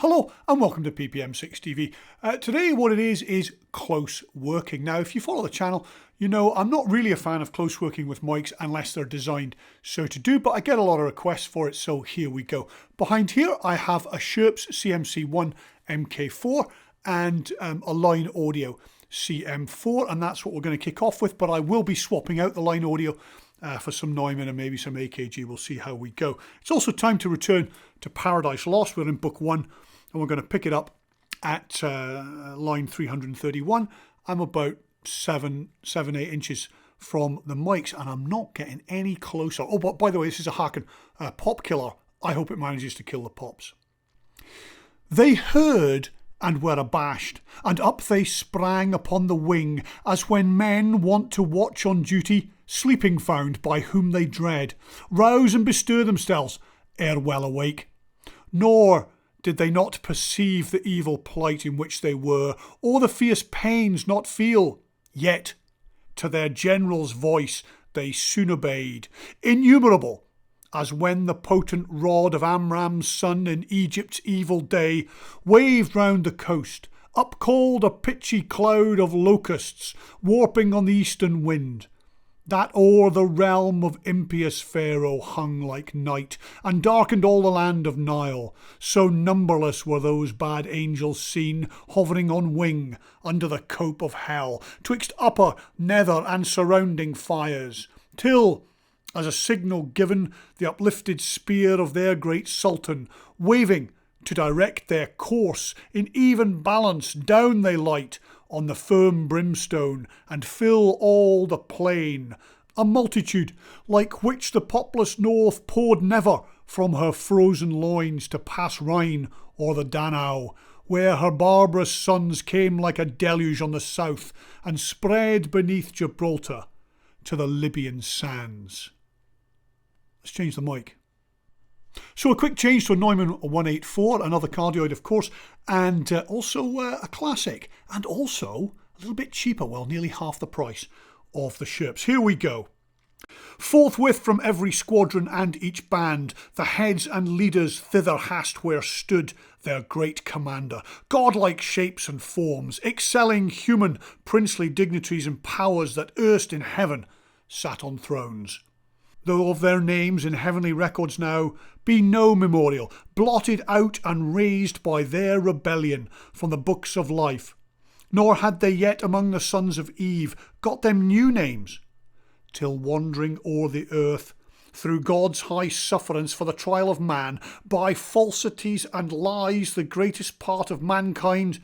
Hello and welcome to PPM6 TV. Today what it is close working. Now if you follow the channel, you know I'm not really a fan of close working with mics unless they're designed so to do, but I get a lot of requests for it, so here we go. Behind here I have a Schoeps CMC1 MK4 and a line audio CM4, and that's what we're going to kick off with, but I will be swapping out the line audio for some Neumann and maybe some AKG. We'll see how we go. It's also time to return to Paradise Lost. We're in book 1 and we're going to pick it up at line 331. I'm about 8 inches from the mics and I'm not getting any closer. Oh, but by the way, this is a Hakan Pop Killer. I hope it manages to kill the pops. They heard and were abashed, and up they sprang upon the wing, as when men want to watch on duty, sleeping found by whom they dread, rouse and bestir themselves ere well awake. Nor did they not perceive the evil plight in which they were, or the fierce pains not feel, yet to their general's voice they soon obeyed, innumerable, as when the potent rod of Amram's son in Egypt's evil day waved round the coast, upcalled a pitchy cloud of locusts, warping on the eastern wind, that o'er the realm of impious Pharaoh hung like night, and darkened all the land of Nile. So numberless were those bad angels seen, hovering on wing, under the cope of hell, twixt upper, nether, and surrounding fires, till, as a signal given, the uplifted spear of their great Sultan, waving to direct their course, in even balance down they light on the firm brimstone, and fill all the plain, a multitude like which the populous north poured never from her frozen loins to pass Rhine or the Danau, where her barbarous sons came like a deluge on the south, and spread beneath Gibraltar to the Libyan sands. Let's change the mic. So a quick change to a Neumann 184, another cardioid of course, and also a classic, and also a little bit cheaper, well nearly half the price of the Schoeps. Here we go. Forthwith from every squadron and each band, the heads and leaders thither hast where stood their great commander, godlike shapes and forms, excelling human princely dignitaries and powers that erst in heaven sat on thrones. Though of their names in heavenly records now be no memorial, blotted out and razed by their rebellion from the books of life, nor had they yet among the sons of Eve got them new names, till wandering o'er the earth, through God's high sufferance for the trial of man, by falsities and lies the greatest part of mankind,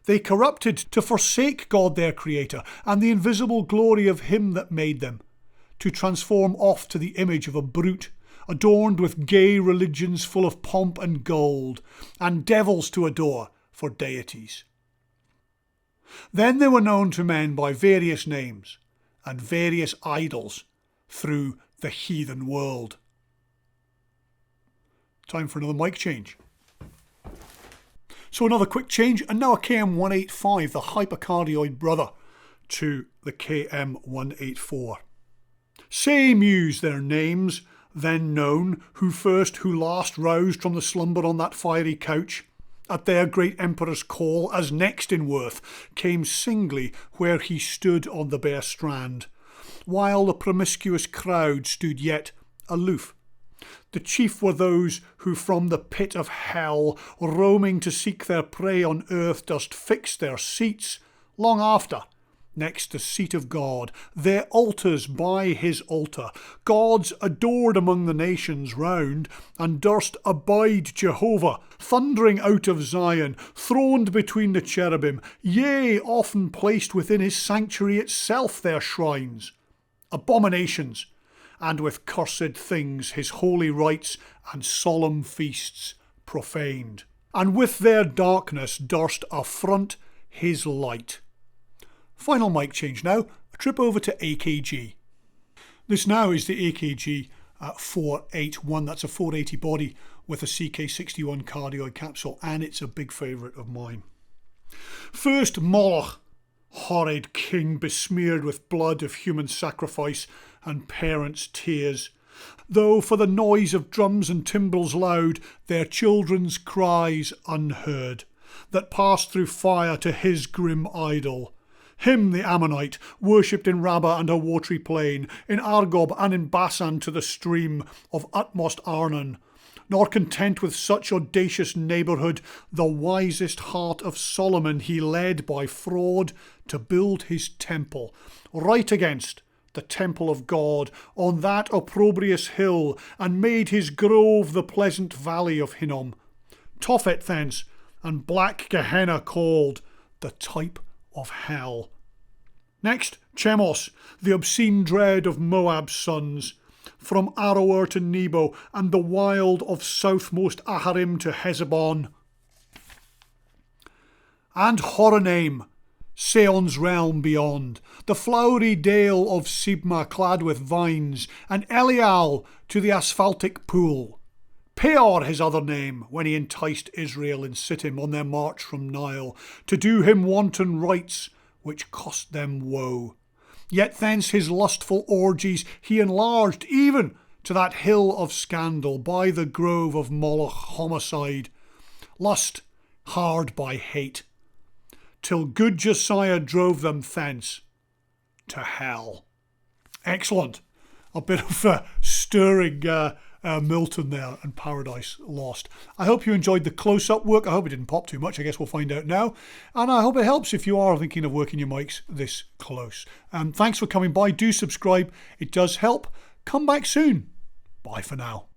they corrupted to forsake God their Creator, and the invisible glory of him that made them, to transform oft to the image of a brute, adorned with gay religions full of pomp and gold, and devils to adore for deities. Then they were known to men by various names, and various idols through the heathen world. Time for another mic change. So another quick change, and now a KM185, the hypercardioid brother to the KM184. Say muse their names, then known, who last roused from the slumber on that fiery couch, at their great emperor's call, as next in worth, came singly where he stood on the bare strand, while the promiscuous crowd stood yet aloof. The chief were those who from the pit of hell, roaming to seek their prey on earth, dost fix their seats, long after, next the seat of God, their altars by his altar, gods adored among the nations round, and durst abide Jehovah, thundering out of Zion, throned between the cherubim, yea, often placed within his sanctuary itself their shrines, abominations, and with cursed things his holy rites and solemn feasts profaned, and with their darkness durst affront his light. Final mic change now, a trip over to AKG. This now is the AKG 481, that's a 480 body with a CK61 cardioid capsule, and it's a big favourite of mine. First Moloch, horrid king besmeared with blood of human sacrifice and parents' tears, though for the noise of drums and timbrels loud, their children's cries unheard, that passed through fire to his grim idol. Him the Ammonite worshipped in Rabbah and her watery plain, in Argob and in Basan to the stream of utmost Arnon. Nor content with such audacious neighbourhood, the wisest heart of Solomon he led by fraud to build his temple, right against the temple of God, on that opprobrious hill, and made his grove the pleasant valley of Hinnom. Tophet thence, and black Gehenna called, the type of hell. Next, Chemos, the obscene dread of Moab's sons, from Aroer to Nebo, and the wild of southmost Aharim to Hezebon. And Horonaim, Seon's realm beyond, the flowery dale of Sibma clad with vines, and Elial to the asphaltic pool. Peor his other name, when he enticed Israel in Sittim on their march from Nile, to do him wanton rites, which cost them woe. Yet thence his lustful orgies he enlarged even to that hill of scandal by the grove of Moloch homicide, lust hard by hate, till good Josiah drove them thence to hell. Excellent. A bit of stirring Milton there and Paradise Lost. I hope you enjoyed the close-up work. I hope it didn't pop too much. I guess we'll find out now. And I hope it helps if you are thinking of working your mics this close. Thanks for coming by. Do subscribe. It does help. Come back soon. Bye for now.